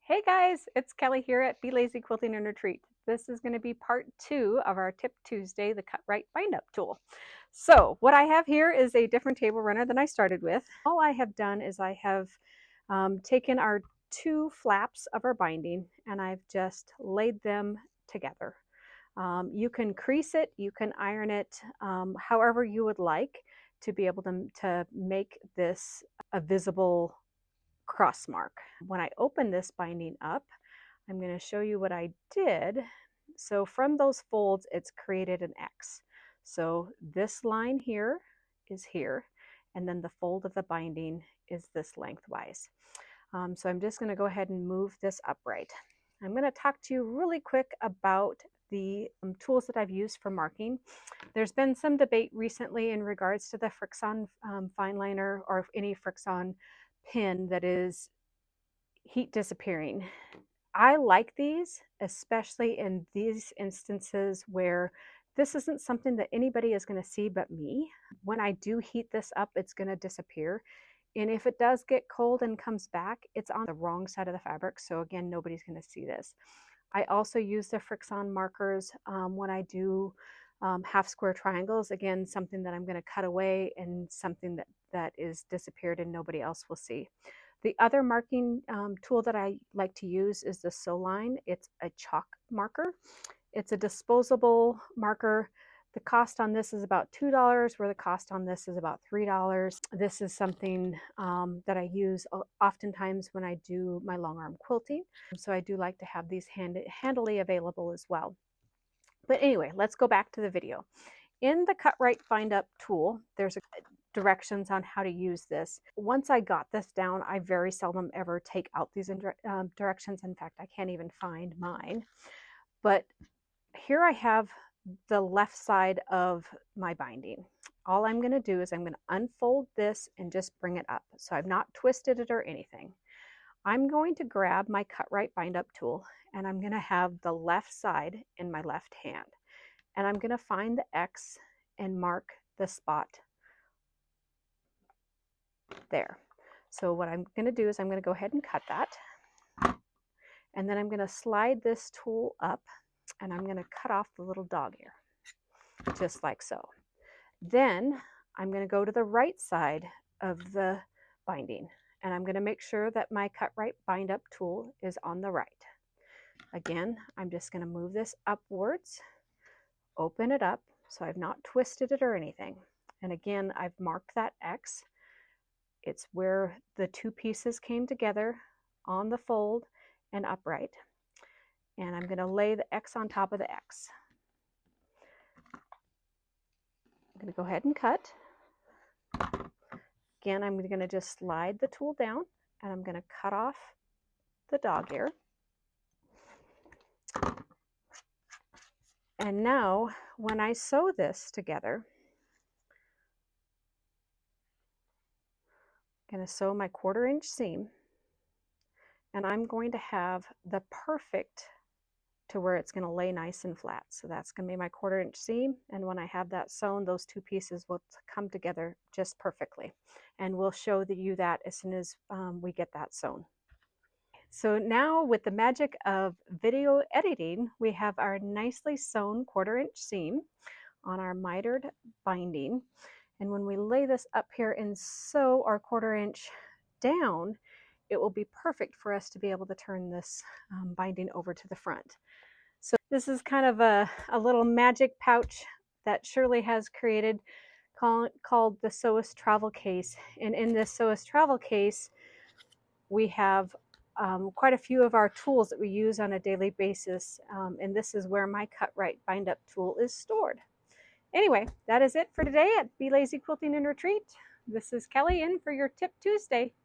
Hey guys, it's Kelly here at Be Lazy Quilting and Retreat. This is going to be part 2 of our Tip Tuesday, the Cut Rite Bind Up tool. So what I have here is a different table runner than I started with. All I have done is I have taken our 2 flaps of our binding and I've just laid them together. You can crease it, you can iron it, however you would like to be able to make this a visible cross mark. When I open this binding up, I'm going to show you what I did. So from those folds, it's created an X. So this line here is here, and then the fold of the binding is this lengthwise. So I'm just going to go ahead and move this upright. I'm going to talk to you really quick about the tools that I've used for marking. There's been some debate recently in regards to the Frixon fine liner or any Frixon pin that is heat disappearing. I like these, especially in these instances where this isn't something that anybody is going to see but me. When I do heat this up, it's going to disappear. And if it does get cold and comes back, it's on the wrong side of the fabric. So again, nobody's going to see this. I also use the Frixon markers when I do half square triangles. Again, something that I'm going to cut away and something that is disappeared and nobody else will see. The other marking tool that I like to use is the Sew Line. It's a chalk marker. It's a disposable marker. The cost on this is about $2, where the cost on this is about $3. This is something that I use oftentimes when I do my long arm quilting. So I do like to have these handily available as well. But anyway, let's go back to the video. In the Cut Rite Bind Up tool, there's directions on how to use this. Once I got this down, I very seldom ever take out these directions. In fact, I can't even find mine. But here I have the left side of my binding. All I'm going to do is I'm going to unfold this and just bring it up. So I've not twisted it or anything. I'm going to grab my Cut Rite Bind Up tool and I'm going to have the left side in my left hand. And I'm going to find the X and mark the spot there. So what I'm going to do is I'm going to go ahead and cut that. And then I'm going to slide this tool up and I'm going to cut off the little dog ear, just like so. Then I'm going to go to the right side of the binding and I'm going to make sure that my Cut Rite Bind Up tool is on the right. Again, I'm just going to move this upwards, open it up, so I've not twisted it or anything. And again, I've marked that X. It's where the two pieces came together on the fold and upright. And I'm going to lay the X on top of the X. I'm going to go ahead and cut. Again, I'm going to just slide the tool down and I'm going to cut off the dog ear. And now when I sew this together, I'm going to sew my 1/4 inch seam and I'm going to have the perfect to where it's going to lay nice and flat. So that's going to be my 1/4 inch seam, and when I have that sewn, those two pieces will come together just perfectly. And we'll show you that as soon as we get that sewn. So now with the magic of video editing, we have our nicely sewn 1/4 inch seam on our mitered binding. And when we lay this up here and sew our 1/4 inch down, it will be perfect for us to be able to turn this binding over to the front. So this is kind of a little magic pouch that Shirley has created called the Sewist Travel Case. And in this Sewist Travel Case, we have quite a few of our tools that we use on a daily basis. And this is where my Cut Rite Bind Up tool is stored. Anyway, that is it for today at Be Lazy Quilting and Retreat. This is Kelly in for your Tip Tuesday.